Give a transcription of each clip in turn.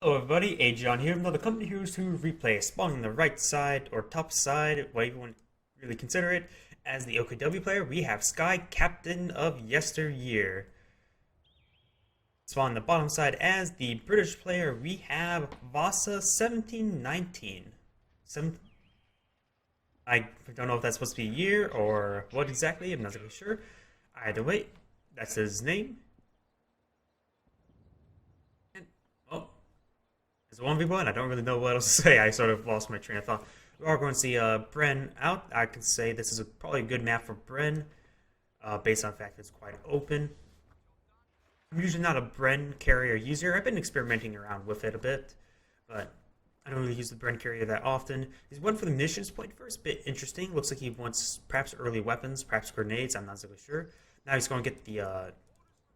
Hello everybody, Agion here, another company heroes who replay spawning the right side or top side, whatever you want to really consider it. As the OKW player, we have Sky, Captain of Yesteryear. Spawn the bottom side as the British player, we have Vasa1719. I don't know if that's supposed to be a year or what exactly, I'm not really sure. Either way, that's his name. It's a 1v1. I don't really know what else to say. I sort of lost my train of thought. We are going to see Bren out. I can say this is probably a good map for Bren, based on the fact that it's quite open. I'm usually not a Bren carrier user. I've been experimenting around with it a bit, but I don't really use the Bren carrier that often. He's one for the munitions point first. Bit interesting. Looks like he wants perhaps early weapons, perhaps grenades. I'm not exactly sure. Now he's going to get the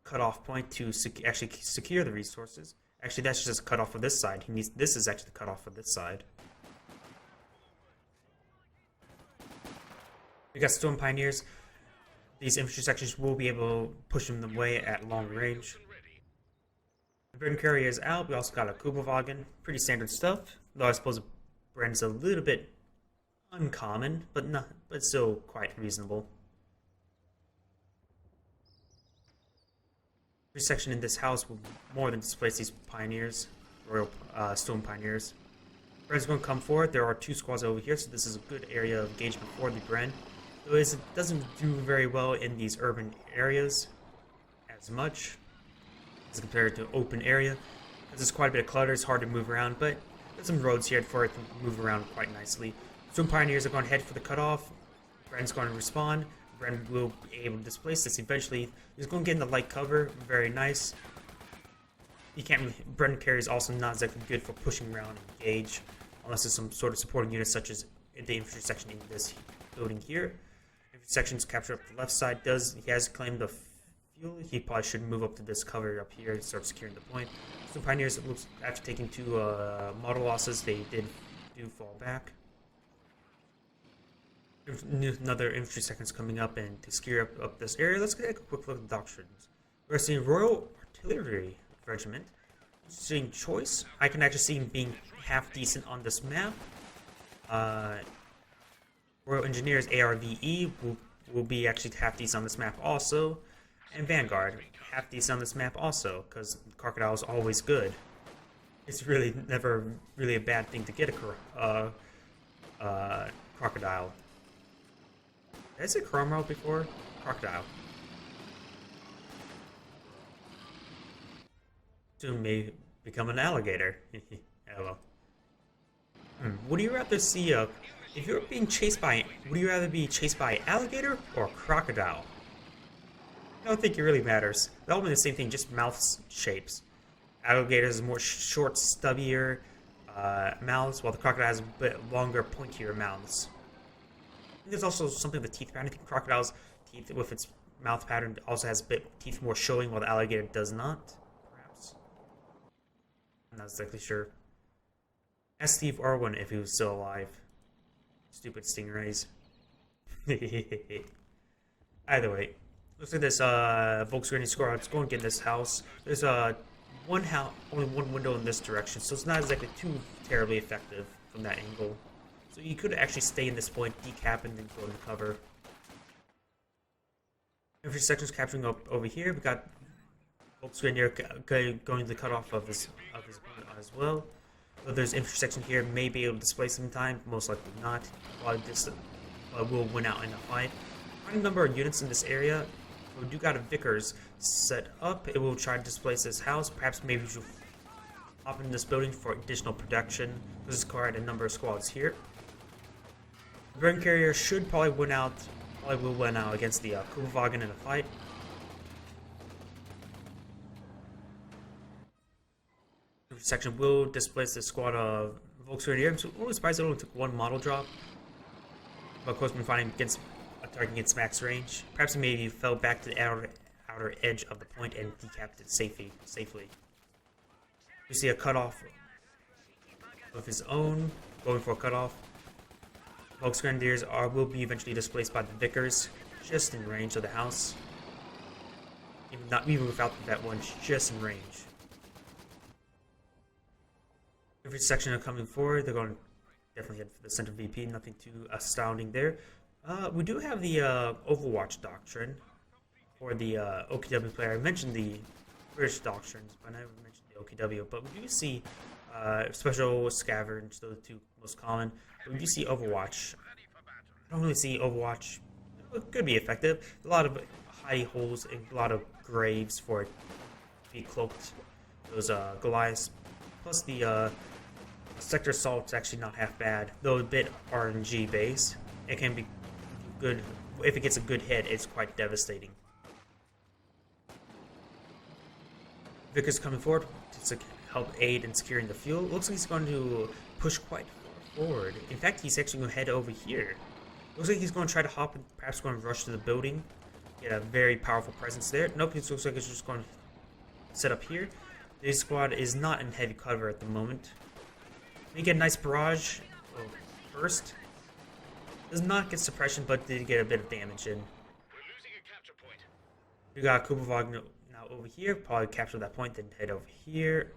cutoff point to actually secure the resources. Actually, that's just a cutoff for this side. This is actually the cutoff for this side. We got Storm Pioneers. These infantry sections will be able to push them away at long range. The Bren carrier is out. We also got a Kubelwagen. Pretty standard stuff. Though I suppose Bren's a little bit uncommon, but still quite reasonable. Every section in this house will more than displace these pioneers, royal stone pioneers. Bren's going to come forward. There are two squads over here, so this is a good area of engagement for the Bren. Though it doesn't do very well in these urban areas as much as compared to open area. There's quite a bit of clutter. It's hard to move around, but there's some roads here for it to move around quite nicely. Stone pioneers are going to head for the cutoff. Bren's going to respawn. Bren will be able to displace this eventually. He's going to get in the light cover. Very nice. Bren carry is also not exactly good for pushing around and engage, unless there's some sort of supporting unit, such as the infantry section in this building here. Infantry section's captured up the left side. He has claimed the fuel. He probably should move up to this cover up here and start securing the point. So Pioneers, it looks, after taking two model losses, they do fall back. Another infantry section's coming up and to secure up this area. Let's get a quick look at the doctrines. We're seeing Royal Artillery Regiment. Seeing choice. I can actually see him being half decent on this map. Royal Engineers ARVE will be actually half decent on this map also. And Vanguard, half decent on this map also, because Crocodile is always good. It's really never really a bad thing to get a Crocodile. Did I say Cromwell before? Crocodile. Soon may become an alligator. Hello. Would you rather see if you're being chased by, would you rather be chased by alligator or crocodile? I don't think it really matters. They'll be the same thing, just mouth shapes. Alligators more short, stubbier mouths, while the crocodile has a bit longer, pointier mouths. There's also something with the teeth pattern. I think crocodile's teeth with its mouth pattern also has a bit teeth more showing, while the alligator does not. Perhaps. I'm not exactly sure. Ask Steve Irwin if he was still alive. Stupid stingrays. Either way, looks like this Volkswagen squad is going to get in this house. There's only one window in this direction, so it's not exactly too terribly effective from that angle. So you could actually stay in this point, decap, and then go into cover. Infantry section's capturing up over here. We got Volkswagen going to the cutoff of his opponent as well. So there's infantry section here, may be able to displace some time, most likely not. Will win out in a fight. Quite a number of units in this area. We do got a Vickers set up. It will try to displace this house. Perhaps maybe we should hop in this building for additional protection. There's quite a number of squads here. The Bren carrier should probably will win out against the Kubelwagen in a fight. The section will displace the squad of Volkswagen here. I'm only surprised it only took one model drop. But of course, when finding against a target against max range, perhaps he maybe fell back to the outer edge of the point and decapped it safely. We see a cutoff of his own, going for a cutoff. Volksgrenadiers will be eventually displaced by the Vickers, just in range of the house. Even without that one, just in range. Every section are coming forward. They're going to definitely head for the center VP. Nothing too astounding there. We do have the Overwatch doctrine for the OKW player. I mentioned the British doctrines, but I never mentioned the OKW. But we do see special scavenge, those two most common. But we do see Overwatch. I don't really see Overwatch. It could be effective. A lot of high holes and a lot of graves for it to be cloaked. Those Goliaths. Plus the Sector Assault's actually not half bad, though a bit RNG based. It can be good. If it gets a good hit, it's quite devastating. Vickers coming forward to help aid in securing the fuel. Looks like he's going to push quite far forward. In fact, he's actually going to head over here. Looks like he's going to try to hop and perhaps going to rush to the building. Get a very powerful presence there. Nope, it looks like he's just going to set up here. This squad is not in heavy cover at the moment. We get a nice barrage first. Does not get suppression, but did get a bit of damage in. We're losing a capture point. We got Kubavog now over here. Probably capture that point, then head over here.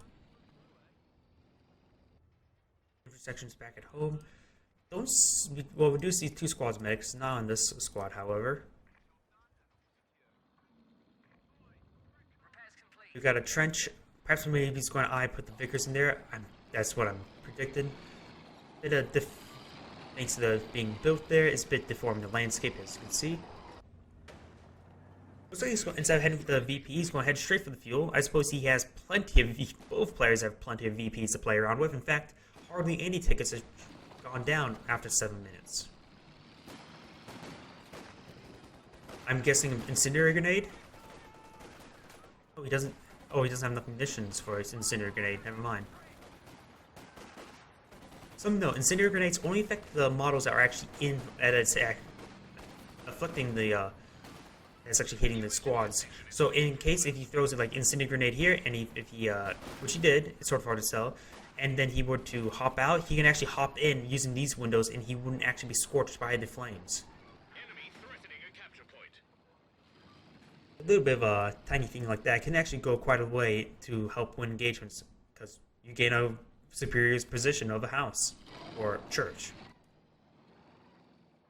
Intersections back at home. Well, we do see two squads medics, not on this squad, however. We got a trench. Perhaps maybe he's going to put the Vickers in there. That's what I'm predicting. Bit of thanks to the being built there, it's a bit deforming the landscape, as you can see. Looks like he's going, instead of heading for the VP, he's going to head straight for the fuel. I suppose he has plenty of both players have plenty of VPs to play around with. In fact, hardly any tickets have gone down after 7 minutes. I'm guessing an incendiary grenade. Oh, he doesn't. Oh, he doesn't have enough munitions for his incendiary grenade. Never mind. Some no, incendiary grenades only affect the models that are actually in afflicting the that's actually hitting the squads. So in case if he throws it like incendiary grenade here, and if he which he did, it's sort of hard to tell, and then he were to hop out, he can actually hop in using these windows, and he wouldn't actually be scorched by the flames. Enemy threatening a capture point. A little bit of a tiny thing like that can actually go quite a way to help win engagements, because you gain a superior position of a house or church.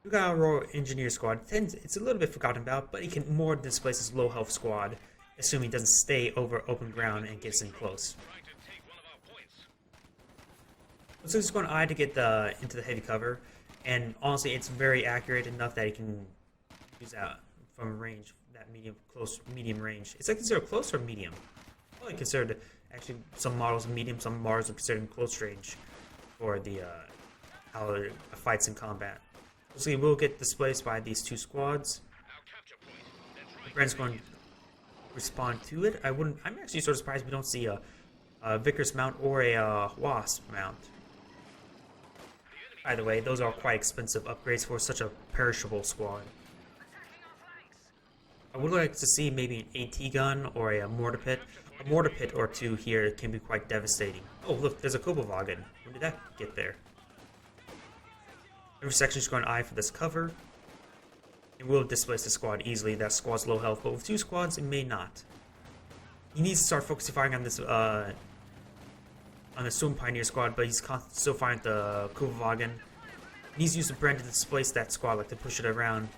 We got our Royal Engineer squad. It's a little bit forgotten about, but he can more displace his low health squad, assuming he doesn't stay over open ground and gets in close. Looks like he's going to get into the heavy cover, and honestly, it's very accurate enough that he can use that from range, that medium range. Is that considered close or medium? Well, I considered actually some models medium, some models are considered in close range for the fights in combat. So he will get displaced by these two squads. Brent's going to respond to it. I'm actually sort of surprised we don't see a Vickers mount or a Wasp mount. By the way, those are quite expensive upgrades for such a perishable squad. I would like to see maybe an AT gun or a mortar pit. A mortar pit or two here can be quite devastating. Oh look, there's a Kubavagen. When did that get there? Every section is going to eye for this cover. It will displace the squad easily. That squad's low health, but with two squads, it may not. He needs to start focusing firing on this on the Swim Pioneer squad, but he's still firing the Kubavagen. He needs to use the Brand to displace that squad, like to push it around.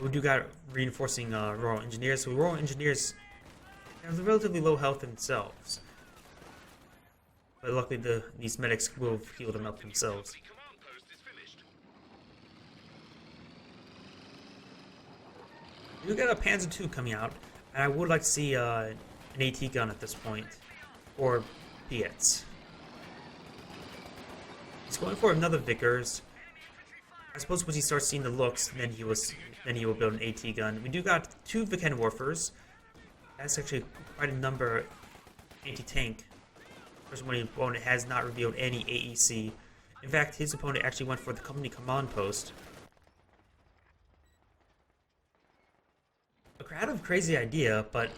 We do got reinforcing Royal Engineers. So Royal Engineers have relatively low health themselves, but luckily these medics will heal them up themselves. We got a Panzer II coming out, and I would like to see an AT gun at this point, or Piets. He's going for another Vickers. I suppose once he starts seeing the looks, then he will build an AT gun. We do got two Viken Warfers. That's actually quite a number anti-tank. First one, opponent has not revealed any AEC. In fact, his opponent actually went for the company command post. A kind of crazy idea, but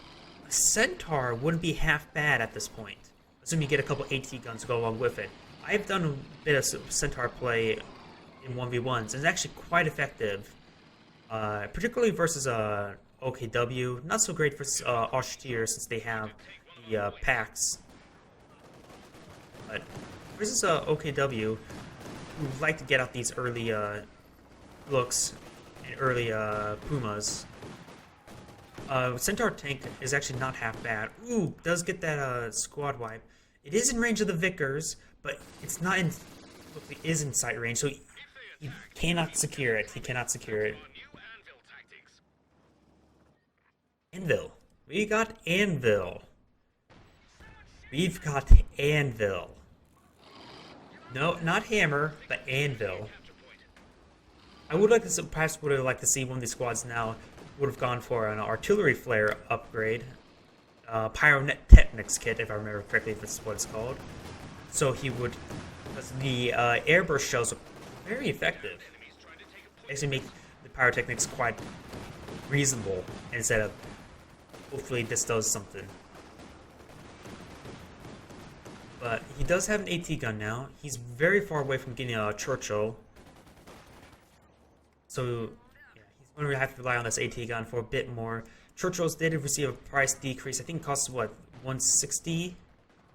a Centaur wouldn't be half bad at this point. Assuming you get a couple AT guns to go along with it. I've done a bit of Centaur play in 1v1s, and it's actually quite effective. Particularly versus OKW. Not so great for Yesteryear since they have the packs. But versus OKW, who like to get out these early looks and early Pumas. Centaur tank is actually not half bad. Ooh, does get that squad wipe. It is in range of the Vickers, but it's not in. It is in sight range, so he cannot secure it. He cannot secure it. Anvil. We got Anvil. We've got Anvil. No, not Hammer, but Anvil. I would like to perhaps would have liked to see one of these squads now would have gone for an artillery flare upgrade, pyrotechnics kit, if I remember correctly, if it's what it's called. So he would, because the airburst shells are very effective. Actually, make the pyrotechnics quite reasonable instead of. Hopefully, this does something. But he does have an AT gun now. He's very far away from getting a Churchill. So, yeah, he's going to have to rely on this AT gun for a bit more. Churchills did receive a price decrease. I think it costs, what, 160?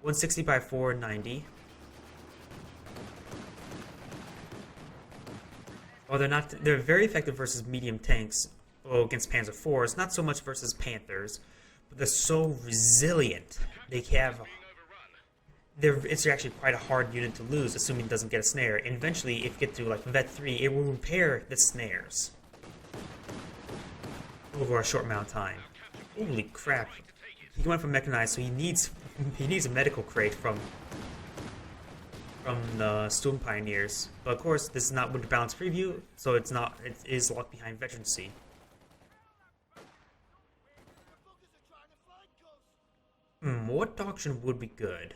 160 by 490. Well, they're very effective versus medium tanks. Well, against Panzer IVs. Not so much versus Panthers. But they're so resilient. They have... It's actually quite a hard unit to lose, assuming it doesn't get a snare. And eventually, if you get to like Vet 3, it will repair the snares over a short amount of time. Holy crap! He went from mechanized, so he needs a medical crate from the Storm Pioneers. But of course, this is not Winter Balance preview, so it's not. It is locked behind veterancy. What doctrine would be good?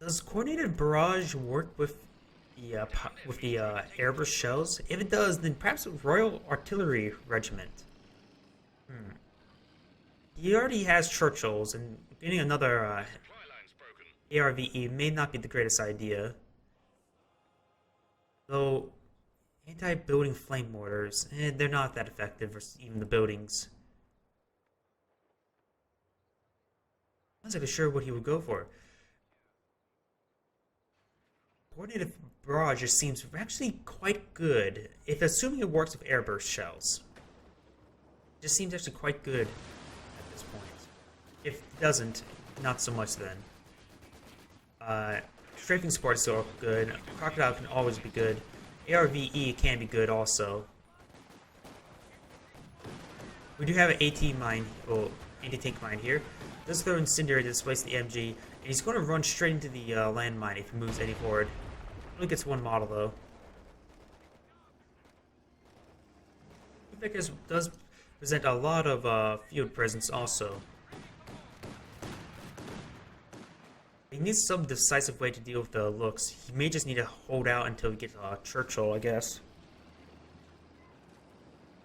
Does coordinated barrage work with the airburst shells? If it does, then perhaps a Royal Artillery Regiment. He already has Churchills, and getting another ARVE may not be the greatest idea. Though anti-building flame mortars, they're not that effective versus even the buildings. I'm not sure what he would go for. Coordinated barrage just seems actually quite good, if assuming it works with airburst shells. It just seems actually quite good at this point. If it doesn't, not so much then. Strafing support is still good. Crocodile can always be good. ARVE can be good also. We do have an AT mine, well, anti-tank mine here. Does throw Incendiary to displace the MG, and he's going to run straight into the landmine if he moves any forward. Only gets one model though. Vickers does present a lot of field presence also. He needs some decisive way to deal with the looks. He may just need to hold out until he gets Churchill, I guess.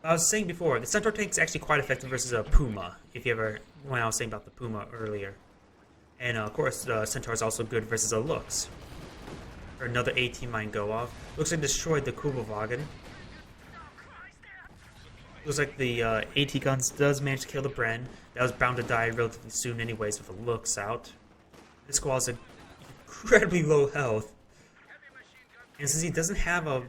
I was saying before, the Centaur tank is actually quite effective versus a Puma, if you ever, when I was saying about the Puma earlier. And of course, the Centaur is also good versus a Lux. Or another AT mine go off. Looks like destroyed the Kubelwagen. Looks like the AT guns does manage to kill the Bren. That was bound to die relatively soon anyways with the looks out. This squad is incredibly low health. And since he doesn't have a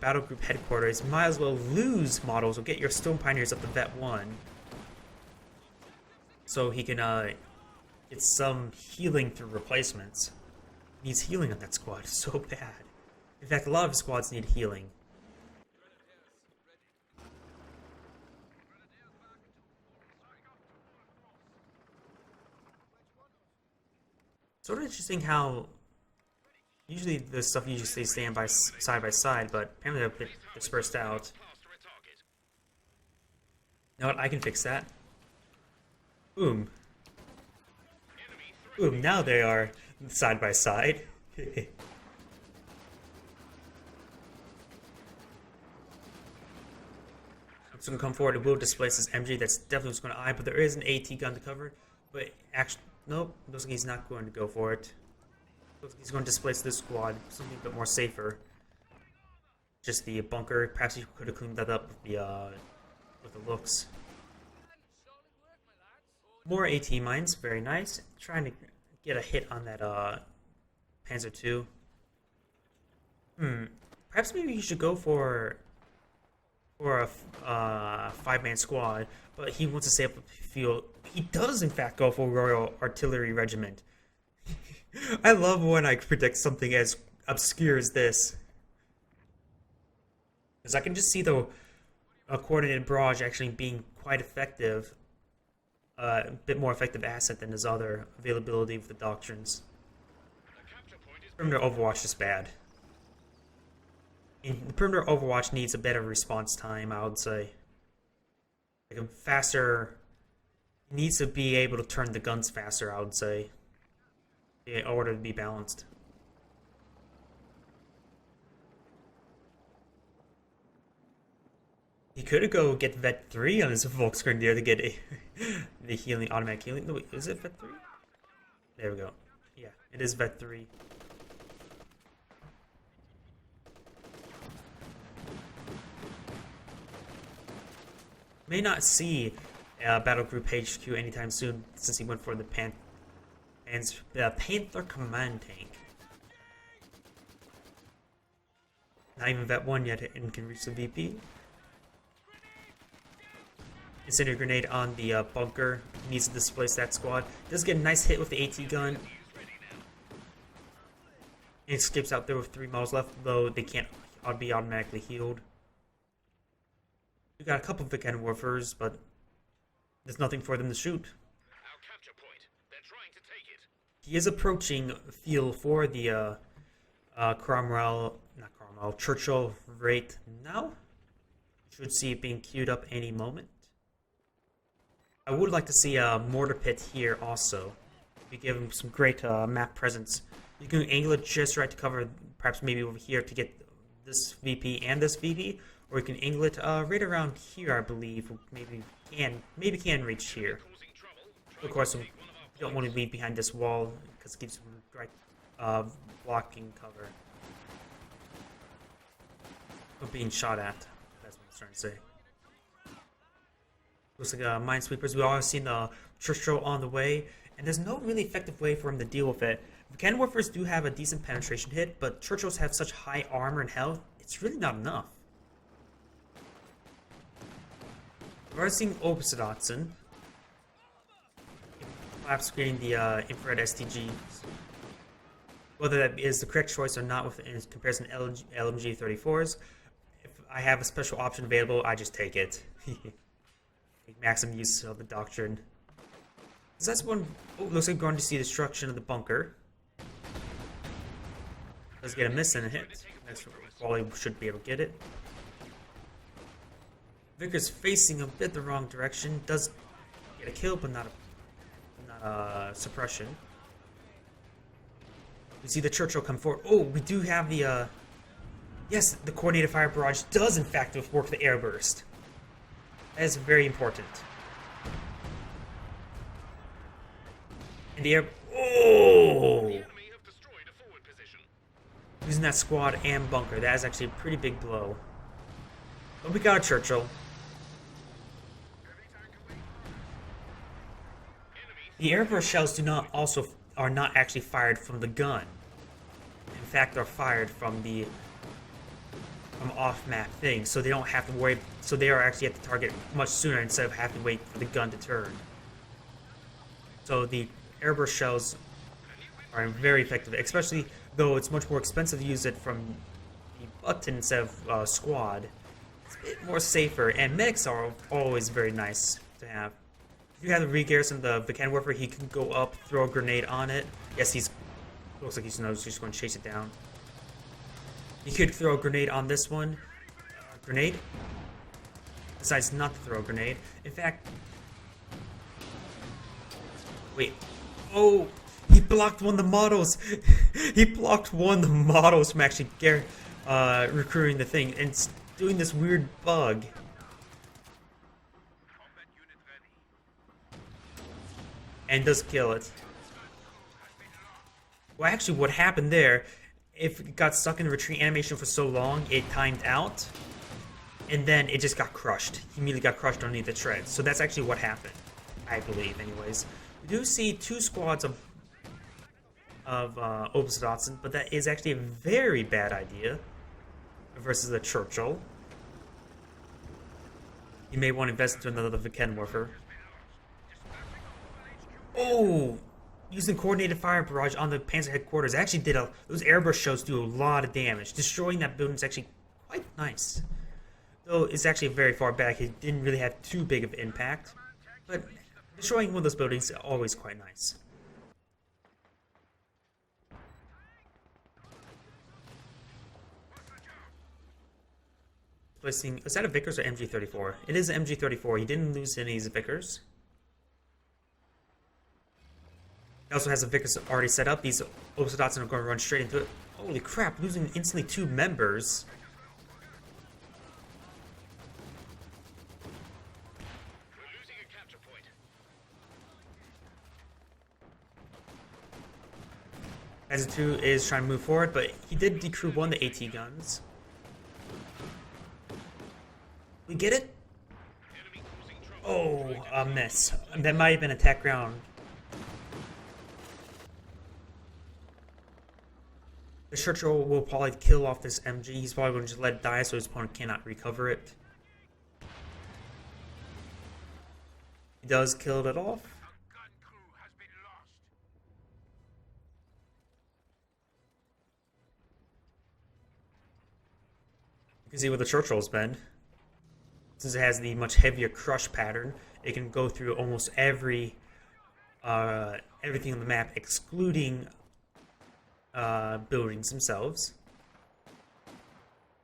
battle group headquarters, you might as well lose models or get your Stone Pioneers up to Vet 1. So he can get some healing through replacements. He needs healing on that squad so bad. In fact, a lot of his squads need healing. Sort of interesting how usually the stuff usually stays side by side, but apparently they're a bit dispersed out. You know what? I can fix that. Boom. Boom. Now they are side by side. It's going to come forward. It will displace this MG. That's definitely what's going to eye, but there is an AT gun to cover. But actually, nope. Looks like he's not going to go for it. Looks like he's going to displace this squad. Something a bit more safer. Just the bunker. Perhaps he could have cleaned that up with the looks. More AT mines, very nice. Trying to get a hit on that Panzer II. Perhaps maybe you should go for a 5-man squad, but he wants to stay up the field. He does in fact go for Royal Artillery Regiment. I love when I predict something as obscure as this, because I can just see the coordinated barrage actually being quite effective, a bit more effective asset than his other availability with the doctrines. Perimeter Overwatch is bad. The perimeter Overwatch needs a better response time, I would say. Like a faster, needs to be able to turn the guns faster, I would say, in order to be balanced. He could go get Vet 3 on his Volksgrenadier to get the healing, automatic healing. No, wait, is it Vet 3? There we go. Yeah, it is Vet 3. May not see Battle Group HQ anytime soon since he went for the Panther Command Tank. Not even Vet 1 yet and can reach the VP. Incendiary grenade on the bunker. Needs to displace that squad. Does get a nice hit with the AT gun. And skips out there with 3 models left, though they can't be automatically healed. We got a couple of Viken Warfers, but there's nothing for them to shoot. Our capture point. They're trying to take it. He is approaching field for the Churchill right now. Should see it being queued up any moment. I would like to see a mortar pit here also. We give him some great map presence. You can angle it just right to cover, perhaps maybe over here to get this VP and this VP, or you can angle it right around here, I believe. Maybe can reach here. Of course, we don't want to be behind this wall because it keeps right blocking cover. Or being shot at. That's what I was trying to say. Looks like Minesweepers. We all have seen the Churchill on the way, and there's no really effective way for him to deal with it. Cannon Warfers do have a decent penetration hit, but Churchills have such high armor and health, it's really not enough. We're already seeing opposite Otson. Perhaps creating the infrared STGs. Whether that is the correct choice or not with in comparison to LMG 34s, if I have a special option available, I just take it. Make maximum use of the doctrine. So that's one. Oh, looks like we're going to see destruction of the bunker. Does get a miss and a hit. That's Wally should be able to get it. Vickers facing a bit the wrong direction. Does get a kill, but not a suppression. We see the Churchill come forward. Oh, we do have the yes, the coordinated fire barrage does in fact work the air burst. That is very important. And the air. Oh! Using that squad and bunker. That is actually a pretty big blow. But we got a Churchill. The airburst shells are not actually fired from the gun. In fact, they're fired from off-map things, so they don't have to worry. So they are actually at the target much sooner instead of having to wait for the gun to turn. So the airburst shells are very effective, especially though it's much more expensive to use it from the button instead of squad. It's a bit more safer, and medics are always very nice to have. If you have the re-garrison the Viken Warfare, he can go up, throw a grenade on it. Yes, looks like he's just going to chase it down. He could throw a grenade on this one. Grenade. Decides not to throw a grenade. In fact, wait. Oh, he blocked one of the models. He blocked one of the models from actually recruiting the thing and doing this weird bug. And does kill it. Well, actually, what happened there, if it got stuck in the retreat animation for so long, it timed out, and then it just got crushed. He immediately got crushed underneath the treads. So that's actually what happened. I believe, anyways. We do see 2 squads of Obsidatsen, but that is actually a very bad idea versus a Churchill. You may want to invest into another Vikenwerfer. Oh! Using coordinated fire barrage on the Panzer headquarters actually did those airburst shells do a lot of damage. Destroying that building is actually quite nice. Though it's actually very far back, it didn't really have too big of an impact. But destroying one of those buildings is always quite nice. Placing, is that a Vickers or MG34? It is an MG34. He didn't lose any of his Vickers. He also has a Vickers already set up. These Obsidatsen are going to run straight into it. Holy crap, losing instantly 2 members. We're losing a capture point. Vasa2 is trying to move forward, but he did decrew 1 of the AT guns. We get it? Oh, a miss. That might have been attack ground. The Churchill will probably kill off this MG. He's probably going to just let it die so his opponent cannot recover it. He does kill it off. You can see what the Churchill's been. Since it has the much heavier crush pattern, it can go through almost everything on the map, excluding buildings themselves.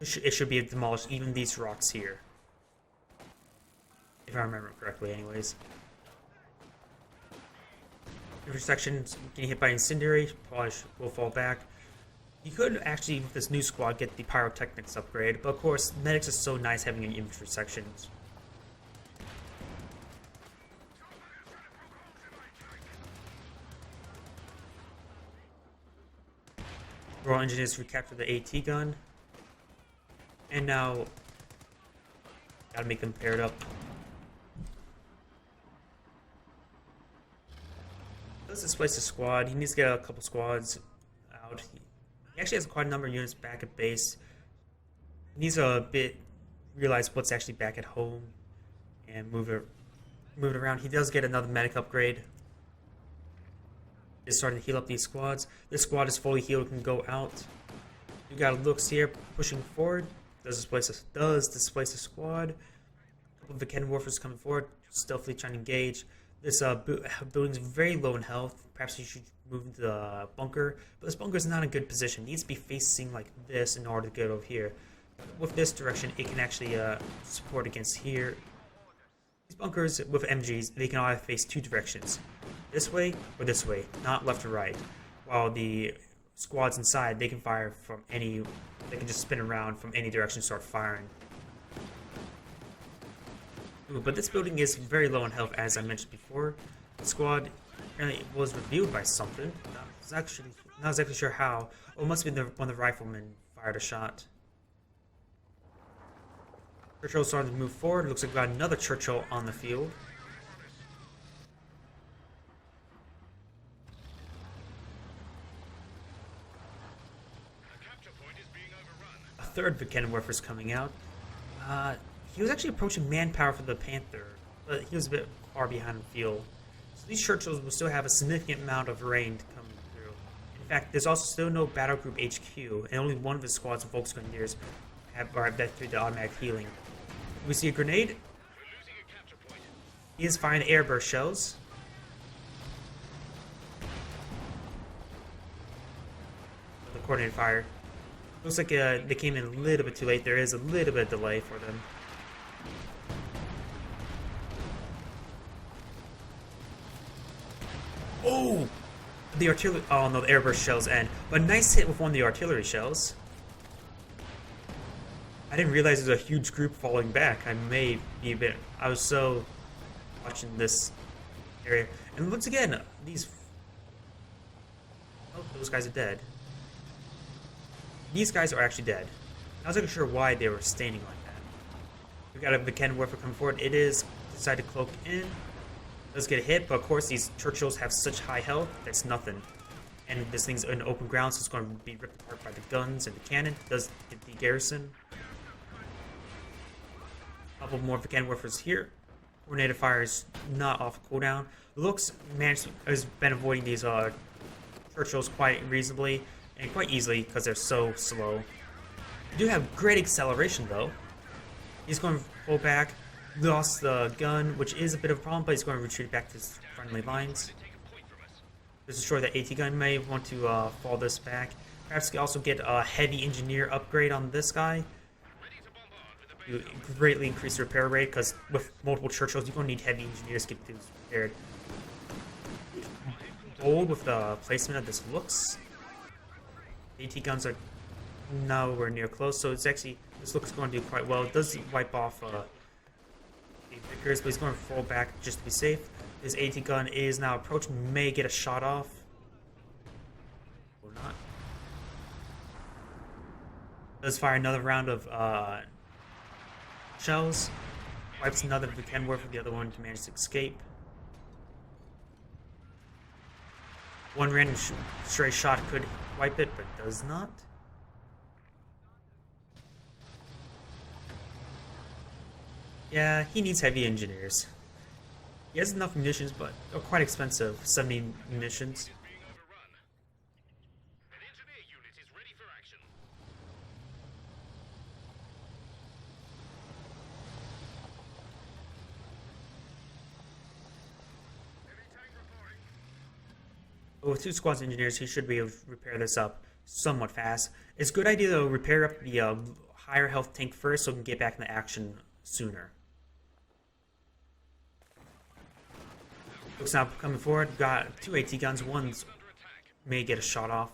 It should be demolished, even these rocks here. If I remember correctly, anyways. Intersection getting hit by incendiary, probably will fall back. You could actually, with this new squad, get the pyrotechnics upgrade, but of course, medics is so nice having an infantry sections. Royal Engineers recapture the AT gun. And now, gotta make them paired up. Let's displace the squad. He needs to get a couple squads out. He actually has quite a number of units back at base. He needs to realize what's actually back at home and move it around. He does get another medic upgrade. Is starting to heal up these squads. This squad is fully healed, can go out. You got looks here, pushing forward. Does displace a squad. A couple of Vikenwerfers coming forward, stealthily trying to engage. This building's very low in health. Perhaps you should move into the bunker. But this bunker is not in a good position. It needs to be facing like this in order to get over here. With this direction, it can actually support against here. These bunkers with MGs, they can either face 2 directions. This way or this way, not left or right. While the squads inside, they can fire from any, they can just spin around from any direction and start firing. Ooh, but this building is very low in health, as I mentioned before. The squad apparently was revealed by something. Not exactly sure how. Oh, it must have been one of the riflemen fired a shot. Churchill starting to move forward. Looks like we got another Churchill on the field. A third Vikenwerfer is coming out. He was actually approaching manpower for the Panther, but he was a bit far behind the field. So these Churchills will still have a significant amount of rain coming through. In fact, there's also still no Battle Group HQ, and only one of his squads of Volksgrenadiers have been through the automatic healing. We see a grenade. He is firing airburst shells. The coordinated fire. Looks like they came in a little bit too late. There is a little bit of delay for them. Oh! The artillery. Oh no, the airburst shells end. But nice hit with one of the artillery shells. I didn't realize there was a huge group falling back. I may be a bit. I was so watching this area. And once again, these. Oh, those guys are dead. These guys are actually dead. I wasn't sure why they were standing like that. We got a Vikenwerfer coming forward. It is decided to cloak in. Does get hit, but of course these Churchills have such high health, that's nothing. And this thing's in open ground, so it's going to be ripped apart by the guns and the cannon. Does get the garrison. A couple more of the cannon warfers here. Coordinated fire is not off cooldown. Looks has been avoiding these Churchills quite reasonably and quite easily because they're so slow. They do have great acceleration though. He's going to pull back. Lost the gun, which is a bit of a problem, but he's going to retreat back to his friendly lines. To destroy the AT gun, may want to fall this back. Perhaps also get a heavy engineer upgrade on this guy. To greatly increase the repair rate, because with multiple Churchills, you're going to need heavy engineers to get things repaired. Bold with the placement of this looks. AT guns are nowhere near close, so it's actually, this looks going to do quite well. It does wipe off Vickers, but he's going to fall back just to be safe. His AT gun is now approaching, may get a shot off. Or not. Does fire another round of shells. Wipes another if it can work for the other one to manage to escape. One random stray shot could wipe it, but does not. Yeah, he needs heavy engineers. He has enough munitions, but they're quite expensive. 70 munitions. An engineer unit is ready for action. Heavy tank reporting. With 2 squads of engineers, he should be able to repair this up somewhat fast. It's a good idea to repair up the higher health tank first so we can get back into action sooner. Looks now coming forward. Got 2 AT guns. One's may get a shot off.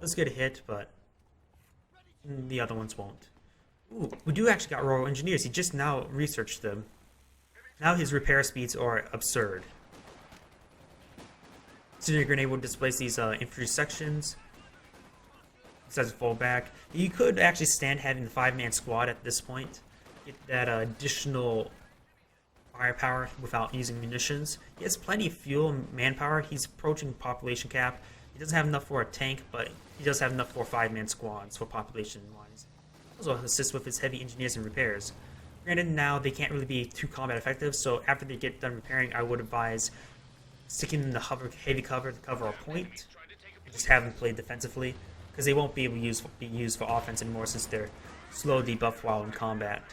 Let's get a hit, but the other ones won't. Ooh, we do actually got Royal Engineers. He just now researched them. Now his repair speeds are absurd. Incendiary grenade will displace these infantry sections. Says fall back. You could actually stand having the 5-man squad at this point. Get that additional firepower without using munitions. He has plenty of fuel and manpower. He's approaching population cap. He doesn't have enough for a tank, but he does have enough for 5-man squads for population wise. Also assists with his heavy engineers and repairs. Granted, now they can't really be too combat effective, so after they get done repairing, I would advise sticking in the heavy cover to cover a point. Just have them play defensively, because they won't be able to be used for offense anymore since they're slow debuffed while in combat.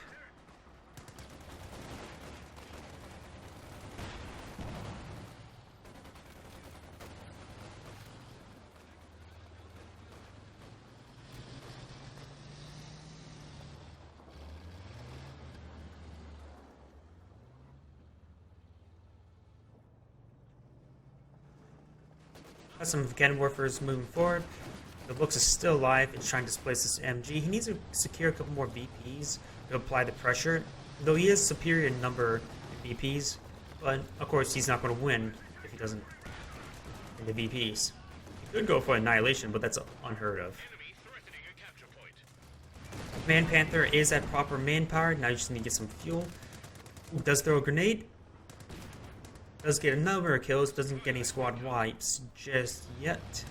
Got some cannon warfers moving forward. The looks is still alive. It's trying to displace this MG. He needs to secure a couple more VPs to apply the pressure. Though he is superior in number in VPs, but of course he's not going to win if he doesn't in the VPs. He could go for annihilation, but that's unheard of. Enemy threatening a capture point. Man Panther is at proper manpower. Now you just need to get some fuel. Ooh, does throw a grenade. Does get a number of kills. Doesn't get any squad wipes just yet.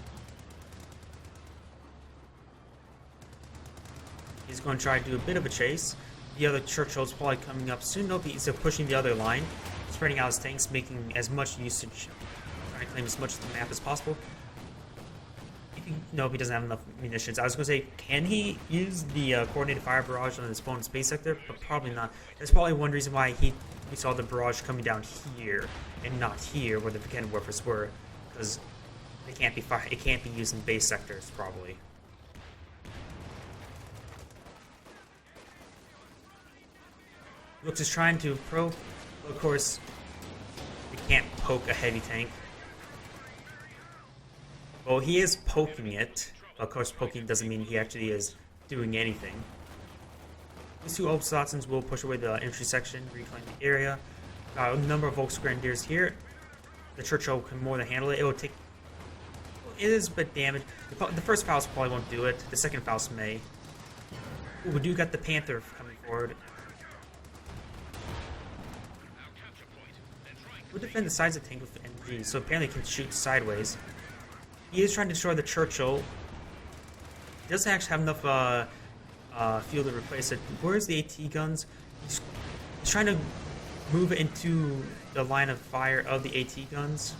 He's going to try to do a bit of a chase. The other Churchill's probably coming up soon. Nope, he's pushing the other line, spreading out his tanks, making as much usage, trying to claim as much of the map as possible. Nope, he doesn't have enough munitions. I was going to say, can he use the coordinated fire barrage on his opponent's base sector? But probably not. That's probably one reason why we saw the barrage coming down here and not here where the cannon warfers were, because it can't be used in base sectors probably. Looks is trying to probe, but of course he can't poke a heavy tank. Well, he is poking it. Of course, poking doesn't mean he actually is doing anything. These 2 Obstotsons will push away the infantry section, reclaim the area. Got a number of Volksgrenadiers here. The Churchill can more than handle it. It will take... It is a bit damaged. The first Faust probably won't do it. The second Faust may. Ooh, we do got the Panther coming forward. Will defend the sides of the tank with MG, so apparently can shoot sideways. He is trying to destroy the Churchill. He doesn't actually have enough fuel to replace it. Where's the AT guns? He's trying to move into the line of fire of the AT guns.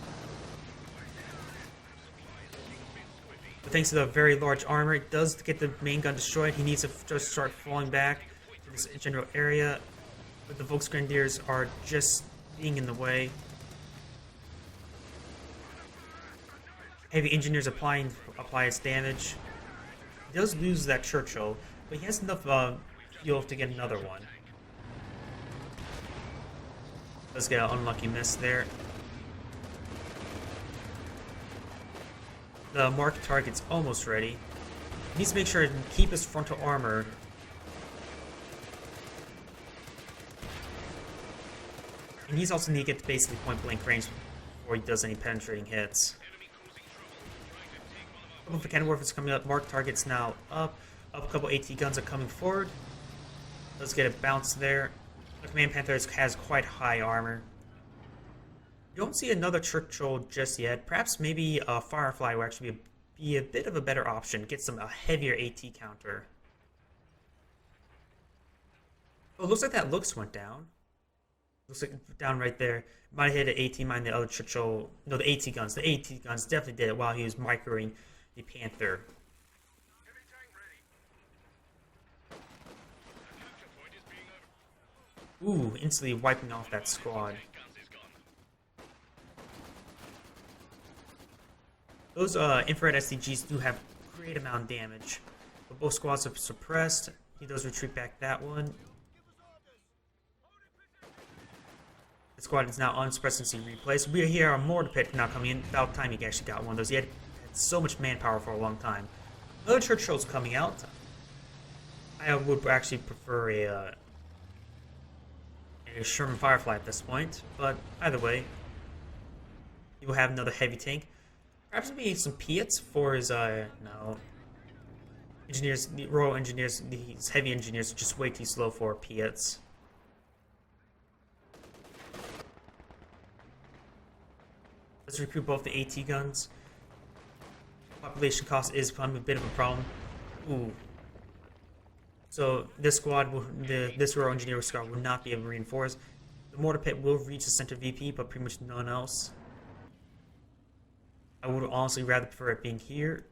But thanks to the very large armor, it does get the main gun destroyed. He needs to just start falling back to this general area. But the Volksgrenadiers are just being in the way. Heavy engineers apply its damage. He does lose that Churchill, but he has enough fuel to get another one. Let's get an unlucky miss there. The marked target's almost ready. He needs to make sure to keep his frontal armor. And he's also need to get to basically point blank range before he does any penetrating hits. A couple of cannon warfare coming up. Marked target's now up. A couple AT guns are coming forward. Let's get a bounce there. The Command Panther has quite high armor. You don't see another Churchill just yet. Perhaps maybe a Firefly will actually be a bit of a better option. Get a heavier AT counter. Oh, it looks like that looks went down. Looks like down right there. Might have hit an AT mine, the other Churchill. No, the AT guns. The AT guns definitely did it while he was microing the Panther. Ooh, instantly wiping off that squad. Those infrared SDGs do have great amount of damage, but both squads are suppressed. He does retreat back that one. The squad is now unsuppressed and replaced. We hear a mortar pit now coming in. About time he actually got one of those. He had so much manpower for a long time. Another Churchill's coming out. I would actually prefer a Sherman Firefly at this point, but either way, he will have another heavy tank. Perhaps maybe some Piats for his, no. Engineers, the Royal Engineers, these heavy engineers are just way too slow for Piats. Let's recruit both the AT guns. Population cost is becoming a bit of a problem. Ooh. So this squad, this Royal Engineer squad will not be able to reinforce. The mortar pit will reach the center VP, but pretty much none else. I would honestly rather prefer it being here,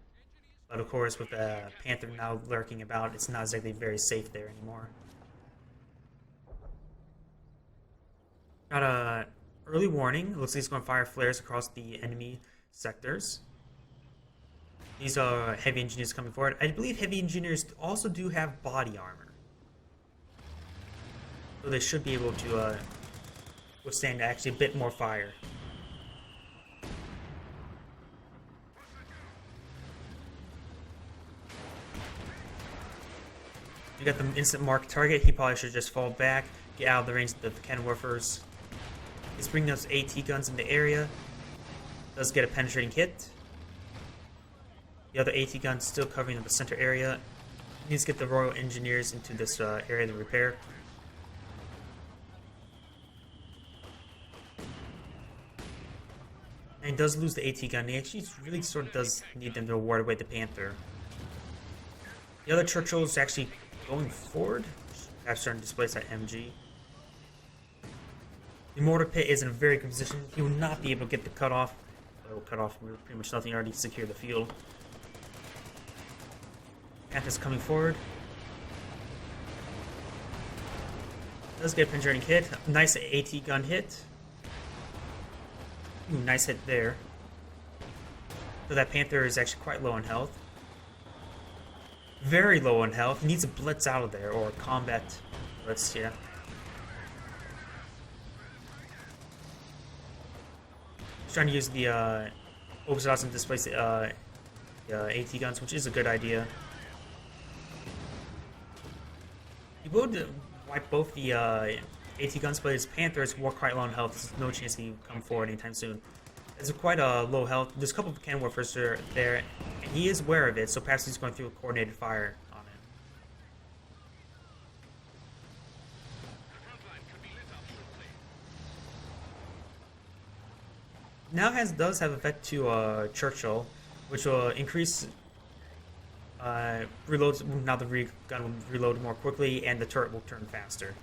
but of course with the Panther now lurking about, it's not exactly very safe there anymore. Got a early warning. Looks like he's going to fire flares across the enemy sectors. These are heavy engineers coming forward. I believe heavy engineers also do have body armor, so they should be able to withstand actually a bit more fire. You got the instant mark target. He probably should just fall back, get out of the range of the cannon warfers. He's bringing those AT guns in the area. Does get a penetrating hit. The other AT gun's still covering the center area. He needs to get the Royal Engineers into this area to repair. And he does lose the AT gun. He actually really sort of does need them to ward away the Panther. The other Churchill is actually going forward. Perhaps starting to displace that MG. The mortar pit is in a very good position. He will not be able to get the cutoff. It will cut off pretty much nothing. Already secure the field. Panther's coming forward. Does get a penetrating hit. Nice AT gun hit. Ooh, nice hit there. So that Panther is actually quite low on health. Very low on health. He needs a blitz out of there, or combat blitz, yeah. He's trying to use the OKW to displace the AT guns, which is a good idea. He would wipe both the AT guns, but his Panthers were quite low on health. There's no chance he can come forward anytime soon. It's quite a low health. There's a couple of cannon warfers there, and he is aware of it, so perhaps he's going through a coordinated fire on it. now does have a vet to Churchill, which will increase reloads. Now the gun will reload more quickly, and the turret will turn faster.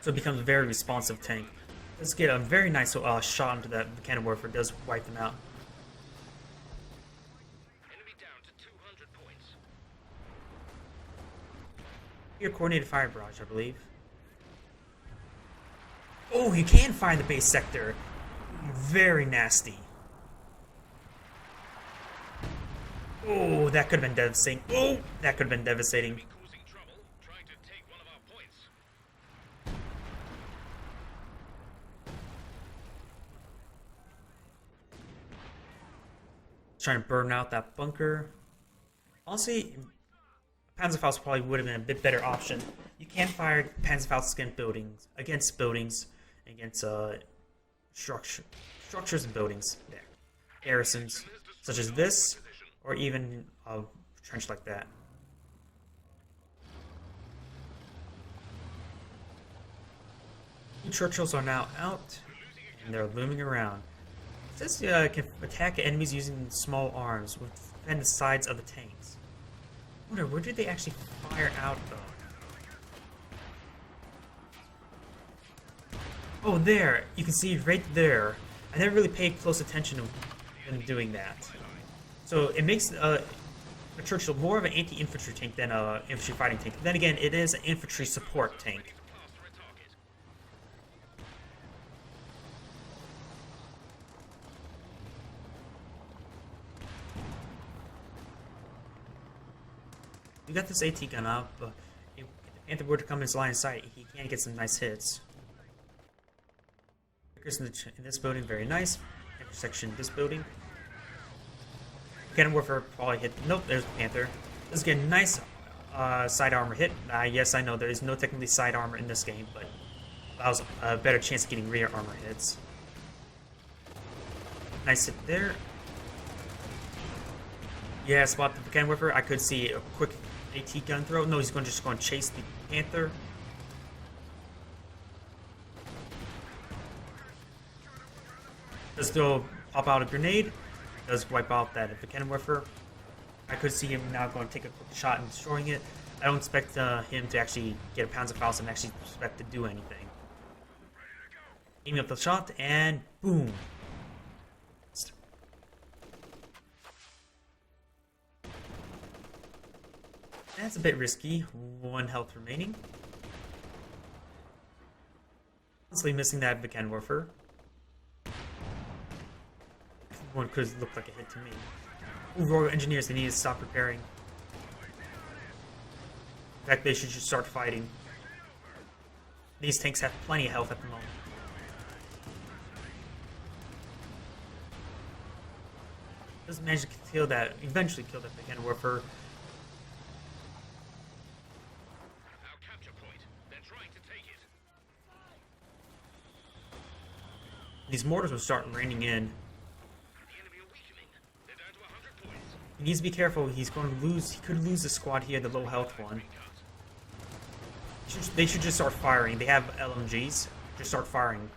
So it becomes a very responsive tank. Let's get a very nice shot into that cannon warfare. Does wipe them out. Enemy down to 200 points. Your coordinated fire barrage, I believe. Oh, you can fire the base sector. Very nasty. Oh, that could have been devastating. Oh, that could have been devastating. Enemy causing trouble, trying to take one of our points. Trying to burn out that bunker. Honestly, Panzerfaust probably would have been a bit better option. You can fire Panzerfaust against buildings, against structures and buildings. There, garrisons such as this, or even a trench like that. Churchills are now out, and they're looming around. It says can attack enemies using small arms within the sides of the tanks. I wonder, where did they actually fire out, though? Oh, there! You can see right there. I never really paid close attention to them doing that. So it makes a Churchill more of an anti-infantry tank than an infantry fighting tank. Then again, it is an infantry support tank. We got this AT gun up, but if the Panther were to come in his line of sight, he can get some nice hits. In this building, very nice. Intersection in this building. Cannon warfare probably hit. Nope, there's the Panther. Let's get a nice side armor hit. Yes, I know there is no technically side armor in this game, but allows a better chance of getting rear armor hits. Nice hit there. Yeah, spot the cannon warfare. I could see a quick AT gun throw. No, he's just going to chase the Panther. Let's go pop out a grenade. Does wipe out that cannon warfare. I could see him now going to take a quick shot and destroying it. I don't expect him to actually get a Panzerfaust and actually expect to do anything. Aiming up the shot and boom. That's a bit risky. 1 health remaining. Honestly, missing that cannon warfare. One could look like a hit to me. Ooh, Royal Engineers, they need to stop repairing. In fact, they should just start fighting. These tanks have plenty of health at the moment. Does manage to kill that, eventually kill that cannon warfare. Our capture point. They're trying to take it. These mortars will start raining in. He needs to be careful. He's going to lose. He could lose the squad here, the low health one. They should just start firing. They have LMGs. Just start firing.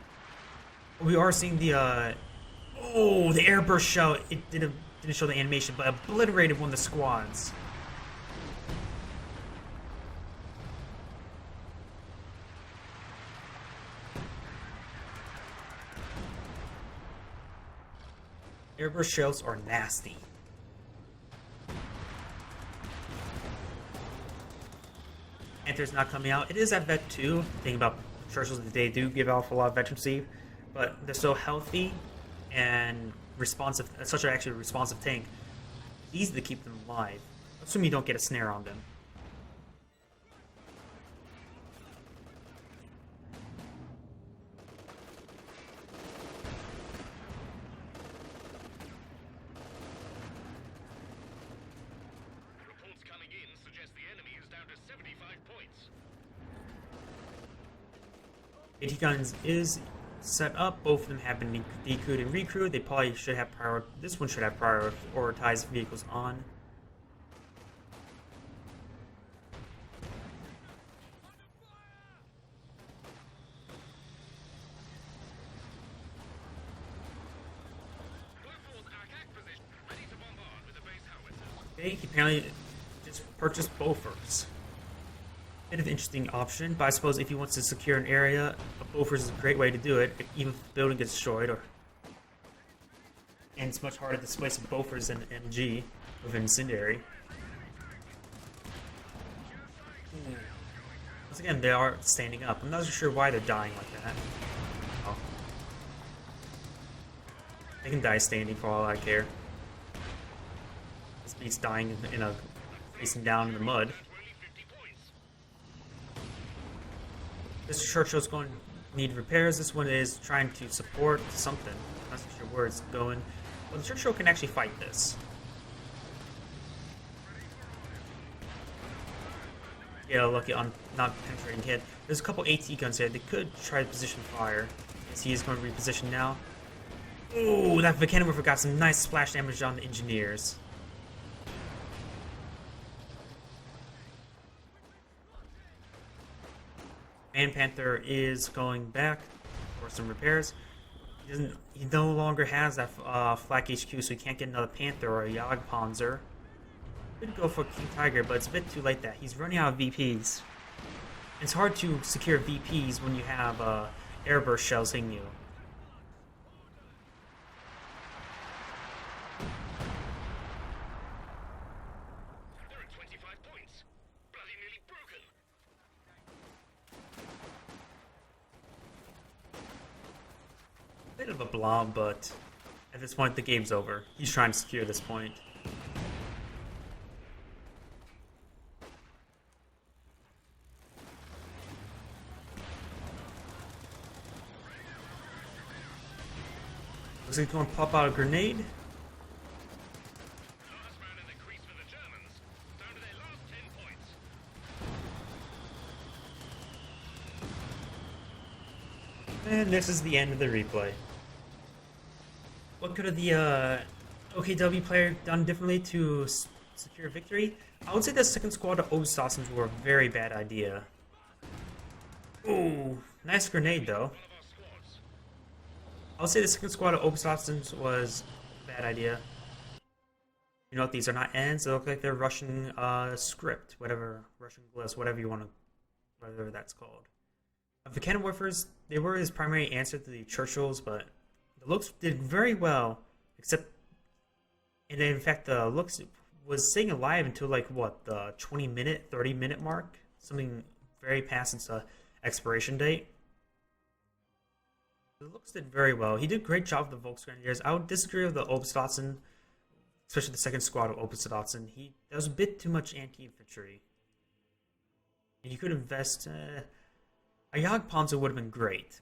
We are seeing the oh, the airburst shell. It didn't show the animation, but obliterated one of the squads. Airburst shells are nasty. Panther's not coming out. It is at Vet 2. Thinking about Churchills, they do give off a lot of veterancy, but they're so healthy and responsive. Such an actually responsive tank. Easy to keep them alive. Assume you don't get a snare on them. Reports coming in suggest the enemy is down to 75 points. AT guns is set up. Both of them have been decrewed and recrewed. They probably should have this one should have prioritized vehicles on. He apparently just purchased Bofors. Bit of an interesting option, but I suppose if he wants to secure an area, a Bofors is a great way to do it, even if the building gets destroyed. And it's much harder to displace a Bofors than an MG with an incendiary. Once again, they are standing up. I'm not sure why they're dying like that. Oh. They can die standing for all I care. This beats dying in a facing down in the mud. This Churchill's going to need repairs. This one is trying to support something. I'm not sure where it's going. Well, the Churchill can actually fight this. Yeah, lucky on not penetrating hit. There's a couple AT guns here. They could try to position fire. Yes, he is going to reposition now. Ooh, that cannon rifle got some nice splash damage on the engineers. Man Panther is going back for some repairs. He no longer has that flak HQ, so he can't get another Panther or a Jagdpanzer. Could go for King Tiger, but it's a bit too late that he's running out of VPs. It's hard to secure VPs when you have airburst shells hitting you. They're at 25 points. Bloody nearly broken. Bit of a blob, but at this point the game's over. He's trying to secure this point. Looks like he's going to pop out a grenade. Last man in the crease for the Germans. Down to their last 10 points. And this is the end of the replay. What could have the OKW player done differently to secure victory? I would say the second squad of Oberstassens were a very bad idea. Ooh, nice grenade though. I would say the second squad of Oberstassens was a bad idea. You know what, these are not ends, they look like they're Russian script, whatever, Russian glyphs, whatever you want to, whatever that's called. The cannon woofers, they were his primary answer to the Churchills, but the looks did very well, except, and in fact the looks was staying alive until like what, the 20-minute, 30-minute mark? Something very past its expiration date. The looks did very well. He did a great job with the Volksgrenadiers. I would disagree with the Oberstassen, especially the second squad of Oberstassen. That was a bit too much anti-infantry. And you could invest... a Jagdpanzer would have been great.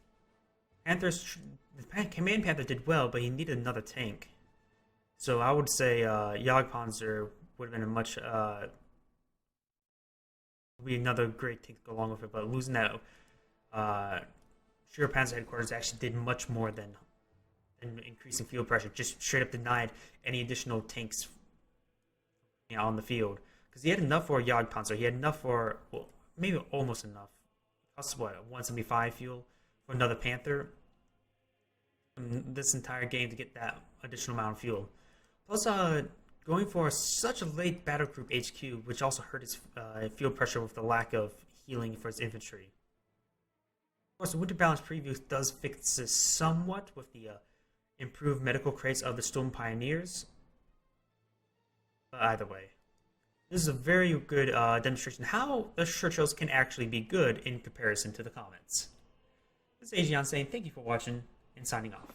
The Command Panther did well, but he needed another tank. So I would say Jagdpanzer would have been a much... would be another great tank to go along with it, but losing that... Sure, Panzer Headquarters actually did much more than increasing field pressure. Just straight up denied any additional tanks, you know, on the field. Because he had enough for a Jagdpanzer. He had enough for, well, maybe almost enough. It costs what, 175 fuel for another Panther? This entire game to get that additional amount of fuel. Plus, going for such a late battle group HQ, which also hurt his field pressure with the lack of healing for his infantry. Of course, the Winter Balance preview does fix this somewhat with the improved medical crates of the Storm Pioneers. But either way, this is a very good demonstration how the Churchills can actually be good in comparison to the comments. This is Agion saying thank you for watching and signing off.